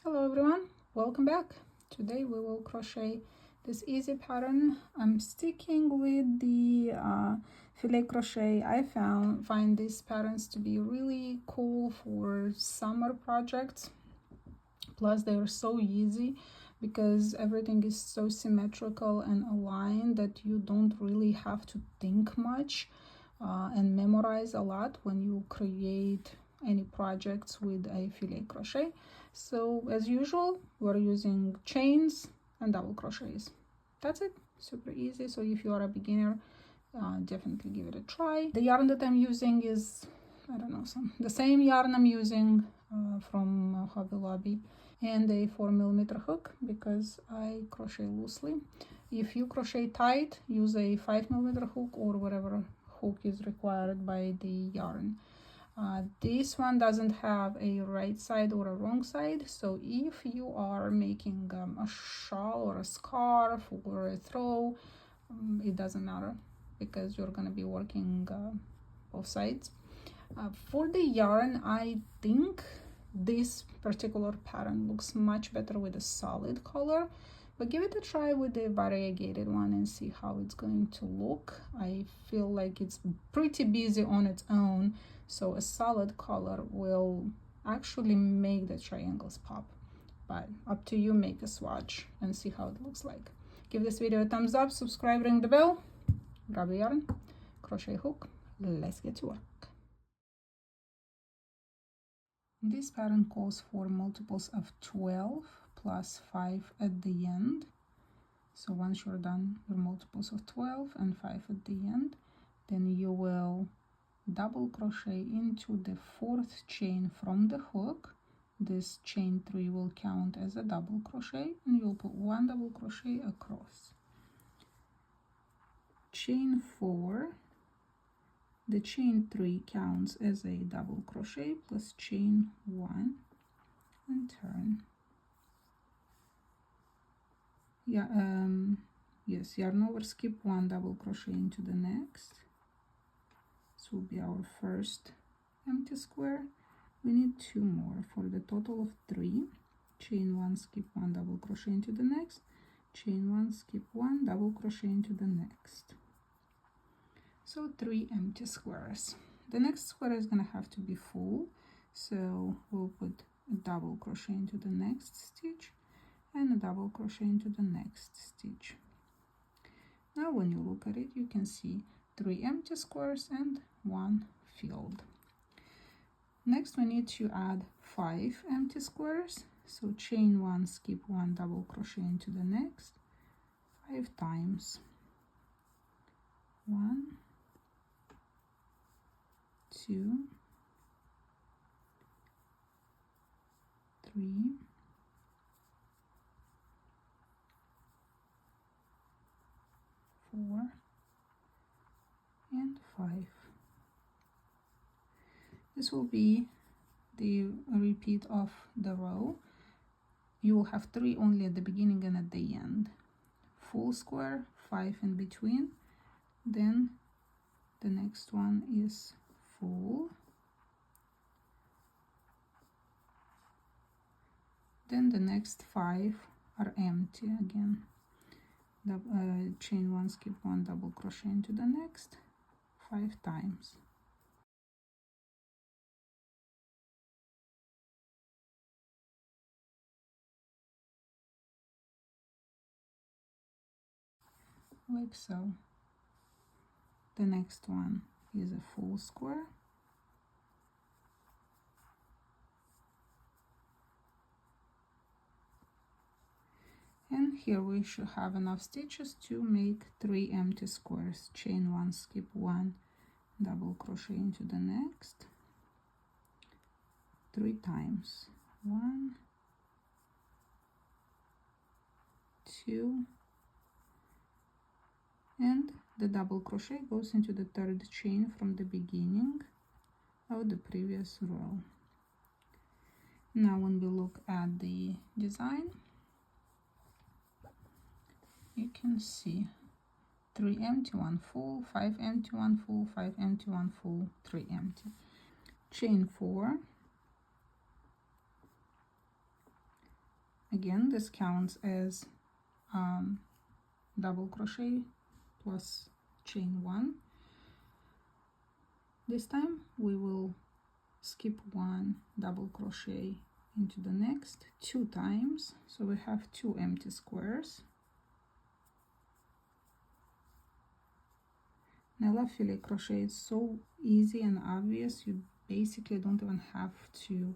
Hello everyone, welcome back. Today we will crochet this easy pattern. I'm sticking with the filet crochet. I find these patterns to be really cool for summer projects. Plus they are so easy because everything is so symmetrical and aligned that you don't really have to think much and memorize a lot when you create any projects with a filet crochet. So as usual, we're using chains and double crochets. That's it, super easy. So if you are a beginner, definitely give it a try. The yarn that I'm using is, I don't know, the same yarn I'm using from Hobby Lobby, and a 4mm hook because I crochet loosely. If you crochet tight, use a 5mm hook or whatever hook is required by the yarn. This one doesn't have a right side or a wrong side, so if you are making a shawl or a scarf or a throw, it doesn't matter because you're going to be working both sides. For the yarn, I think this particular pattern looks much better with a solid color, but give it a try with the variegated one and see how it's going to look. I feel like it's pretty busy on its own, so a solid color will actually make the triangles pop. But up to you, make a swatch and see how it looks like. Give this video a thumbs up, subscribe, ring the bell, grab a yarn, crochet hook, let's get to work. This pattern calls for multiples of 12 plus 5 at the end. So once you're done with multiples of 12 and 5 at the end, then you will double crochet into the 4th chain from the hook. This chain 3 will count as a double crochet, and you'll put 1 double crochet across. Chain 4, the chain 3 counts as a double crochet plus chain 1 and turn. Yeah, yes, yarn over, skip 1 double crochet into the next. This will be our first empty square. We need 2 more for the total of 3. Chain 1, skip 1 double crochet into the next, chain 1, skip 1 double crochet into the next. So 3 empty squares. The next square is going to have to be full, so we'll put a double crochet into the next stitch and a double crochet into the next stitch. Now when you look at it, you can see 3 empty squares and 1 filled. Next we need to add 5 empty squares, so chain 1, skip 1 double crochet into the next 5 times. 1, 2, 3, 4 and 5. This will be the repeat of the row. You will have 3 only at the beginning and at the end. Full square, 5 in between, then the next one is full, then the next 5 are empty again. Chain 1, skip 1 double crochet into the next 5 times. Like so. The next one is a full square, and here we should have enough stitches to make 3 empty squares. Chain 1, skip 1 double crochet into the next 3 times. 1, 2, and the double crochet goes into the 3rd chain from the beginning of the previous row. Now when we look at the design, you can see 3 empty, 1 full, 5 empty, 1 full, 5 empty, 1 full, 3 empty. Chain 4, again, this counts as double crochet plus chain 1. This time we will skip 1 double crochet into the next 2 times, so we have 2 empty squares. And I love filet crochet. It's so easy and obvious. You basically don't even have to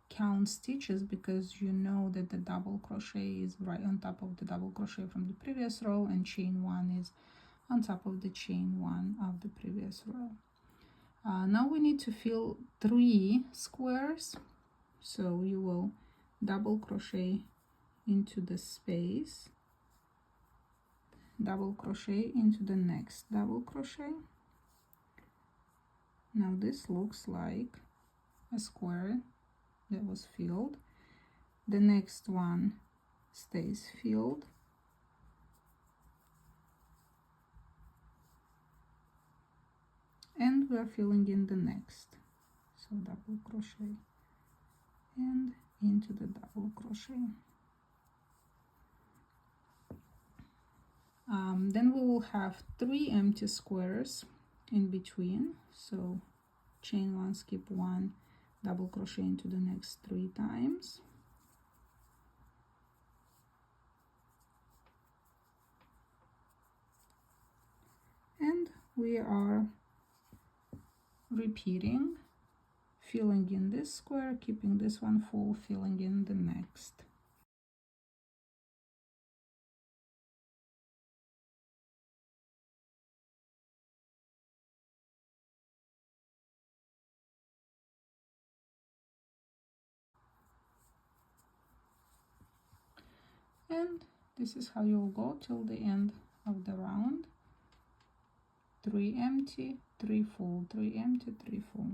count stitches because you know that the double crochet is right on top of the double crochet from the previous row, and chain 1 is on top of the chain 1 of the previous row. Now we need to fill 3 squares, so you will double crochet into the space, double crochet into the next double crochet. Now this looks like a square that was filled. The next one stays filled, and we are filling in the next, so double crochet and into the double crochet. Then we will have 3 empty squares in between, so chain 1, skip 1, double crochet into the next 3 times, and we are repeating, filling in this square, keeping this one full, filling in the next. And this is how you'll go till the end of the round. 3 empty, 3 full, 3 empty, 3 full.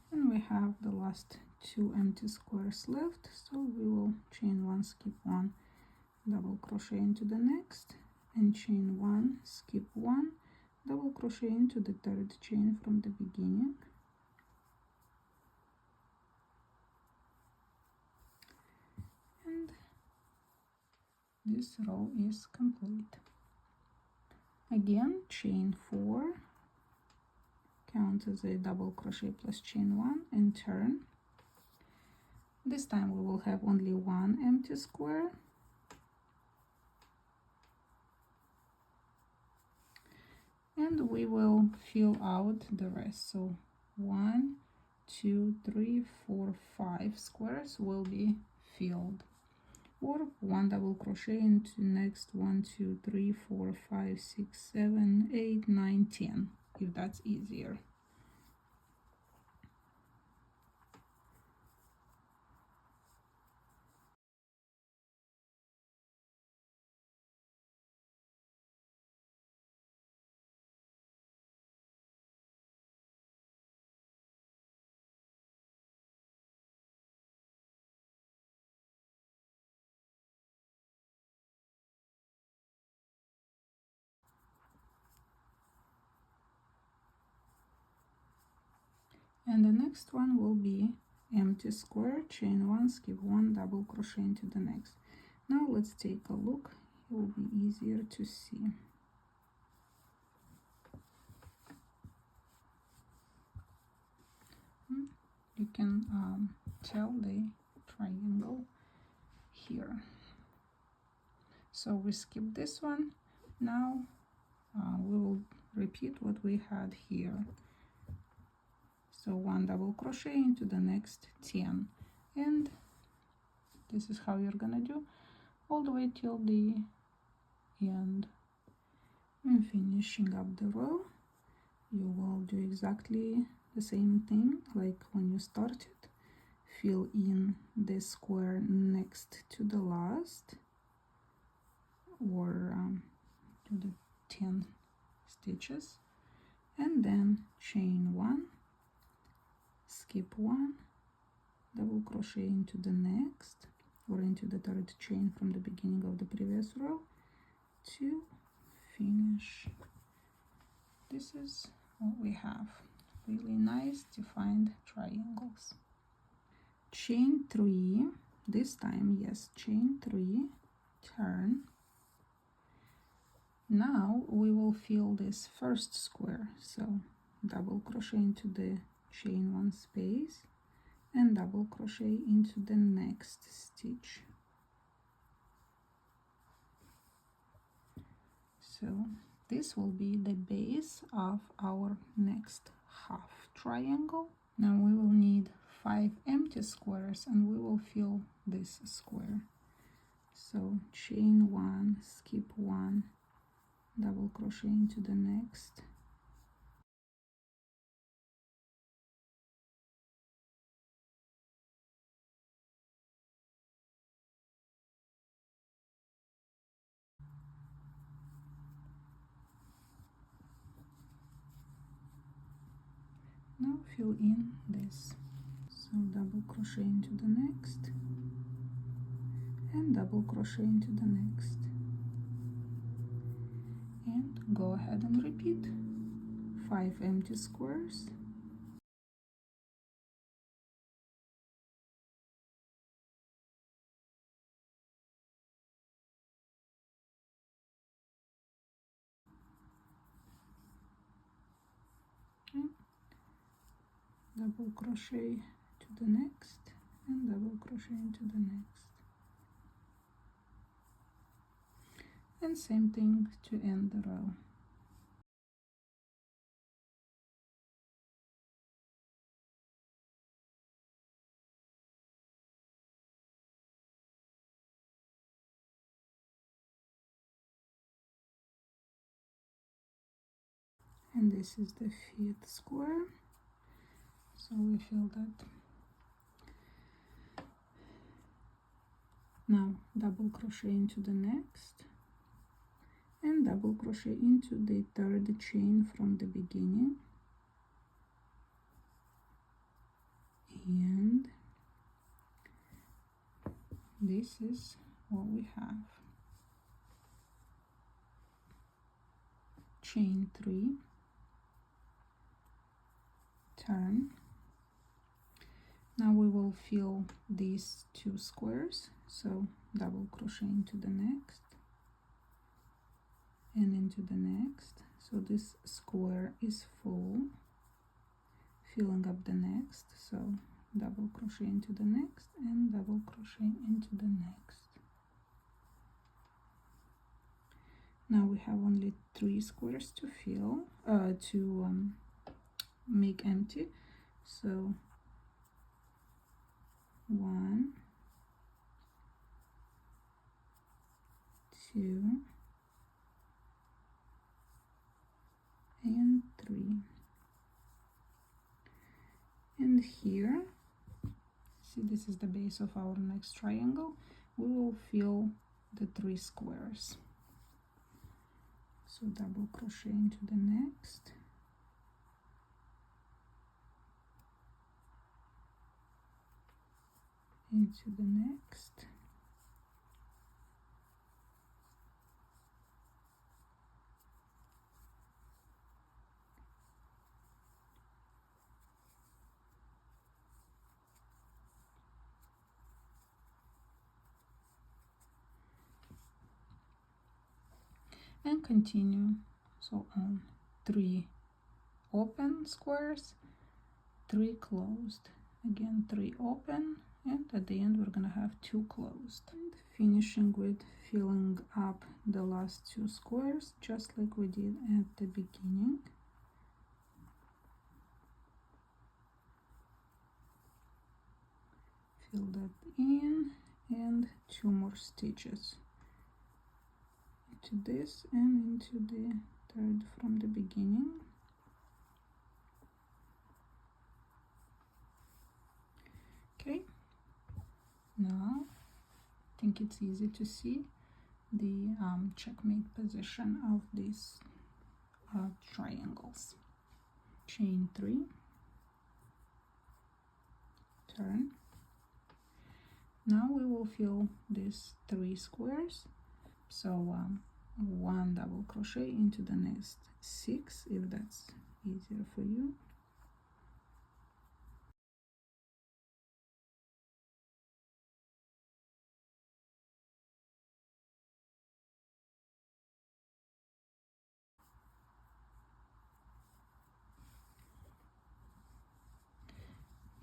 And we have the last 2 empty squares left, so we will chain 1, skip 1, double crochet into the next, and chain 1, skip 1, double crochet into the 3rd chain from the beginning. And this row is complete. Again, chain 4, count as a double crochet plus chain 1, and turn. This time we will have only 1 empty square, and we will fill out the rest. So 1, 2, 3, 4, 5 squares will be filled, or 1 double crochet into next 1, 2, 3, 4, 5, 6, 7, 8, 9, 10, if that's easier. And the next one will be empty square, chain 1, skip 1, double crochet into the next. Now let's take a look, it will be easier to see. You can tell the triangle here. So we skip this one. Now we will repeat what we had here. So 1 double crochet into the next 10, and this is how you're gonna do all the way till the end. And finishing up the row, you will do exactly the same thing like when you started. Fill in the square next to the last, or to the 10 stitches, and then chain 1, skip 1, double crochet into the next or into the third chain from the beginning of the previous row to finish. This is what we have. Really nice defined triangles. Chain 3, this time, yes, chain 3, turn. Now we will fill this first square, so double crochet into the chain 1 space and double crochet into the next stitch. So this will be the base of our next half triangle. Now we will need 5 empty squares and we will fill this square. So chain 1, skip 1, double crochet into the next, now fill in this. So double crochet into the next and double crochet into the next, and go ahead and repeat 5 empty squares, and double crochet to the next and double crochet into the next, and same thing to end the row. And this is the 5th square, so we fill that. Now double crochet into the next and double crochet into the third chain from the beginning, and this is what we have. Chain 3, turn. Now we will fill these 2 squares, so double crochet into the next and into the next, so this square is full, filling up the next, so double crochet into the next and double crochet into the next. Now we have only 3 squares to fill, make empty, so 1, 2, and 3. And here, see, this is the base of our next triangle. We will fill the 3 squares. So double crochet into the next, into the next, and continue. So on 3 open squares, 3 closed, again 3 open, and at the end we're gonna have 2 closed, and finishing with filling up the last 2 squares just like we did at the beginning. Fill that in, and 2 more stitches into this and into the third from the beginning. Okay, now I think it's easy to see the checkmate position of these triangles. Chain 3, turn. Now we will fill these 3 squares, so 1 double crochet into the next 6 if that's easier for you.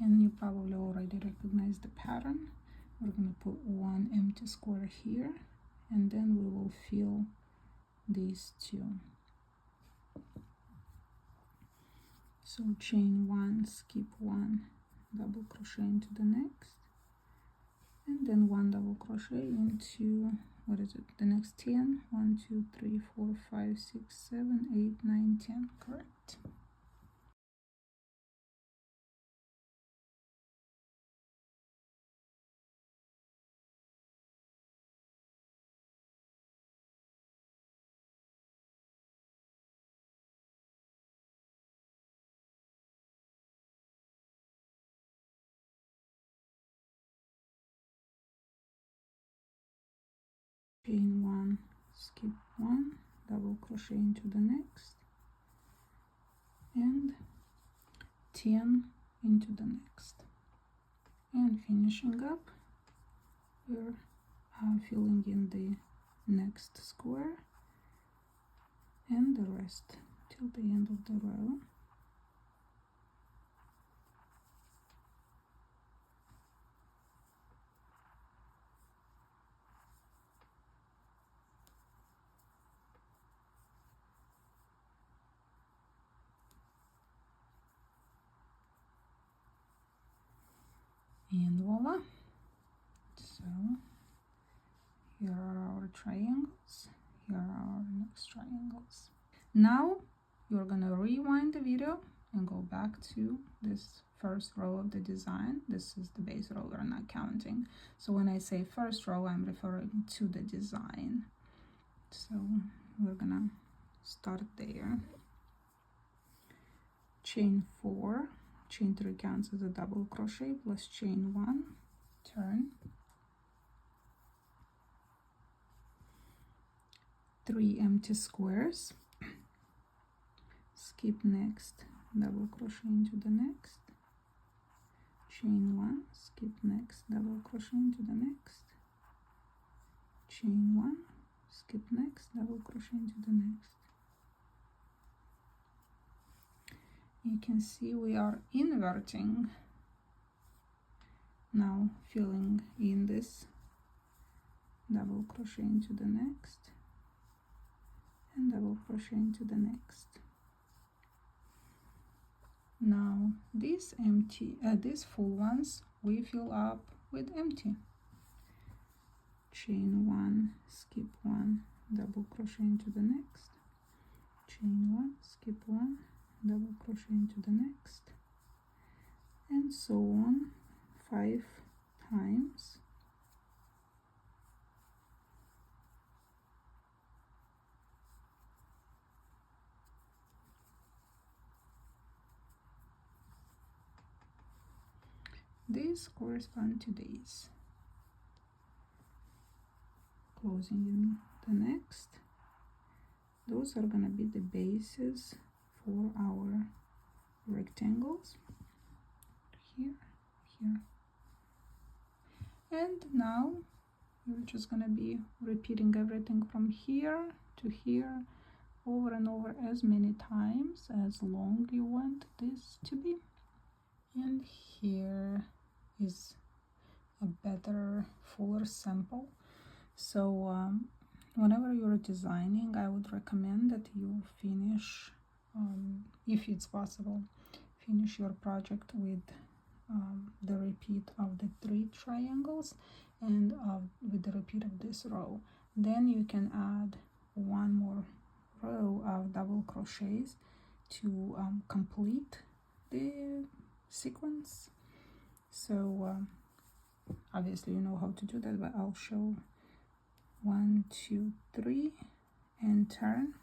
And you probably already recognize the pattern. We're going to put 1 empty square here, and then we will fill these 2. So chain 1, skip 1, double crochet into the next, and then 1 double crochet into, what is it, the next 10. 1 2 3 4 5 6 7 8 9 10. Correct. Chain 1, skip 1, double crochet into the next, and 10 into the next. And finishing up, we're filling in the next square and the rest till the end of the row. And voila! So here are our triangles, here are our next triangles. Now you're gonna rewind the video and go back to this first row of the design. This is the base row, we're not counting. So when I say first row, I'm referring to the design. So we're gonna start there. Chain 4, chain 3 counts as a double crochet plus chain 1, turn, 3 empty squares, skip next, double crochet into the next, chain 1, skip next, double crochet into the next, chain 1, skip next, double crochet into the next. You can see we are inverting now, filling in this, double crochet into the next, and double crochet into the next. Now these full ones we fill up with empty. Chain 1, skip 1, double crochet into the next, chain 1, skip 1, double crochet into the next, and so on 5 times. These correspond to these. Closing in the next. Those are gonna be the bases for our rectangles. Here, here. And now we're just gonna be repeating everything from here to here over and over as many times as long you want this to be. And here is a better, fuller sample. So whenever you're designing, I would recommend that you finish, if it's possible, finish your project with the repeat of the 3 triangles and with the repeat of this row. Then you can add 1 more row of double crochets to complete the sequence. So obviously you know how to do that, but I'll show 1 2 3 and turn,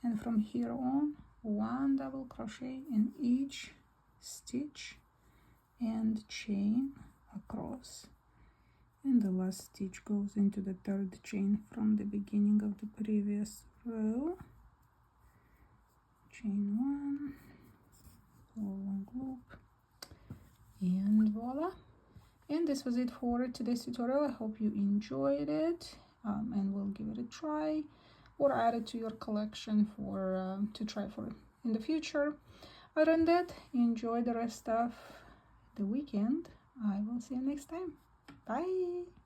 and from here on 1 double crochet in each stitch and chain across, and the last stitch goes into the third chain from the beginning of the previous row. Chain 1, long loop, and voila. And this was it for today's tutorial. I hope you enjoyed it, and will give it a try or add it to your collection for to try for in the future. Other than that, enjoy the rest of the weekend. I will see you next time. Bye.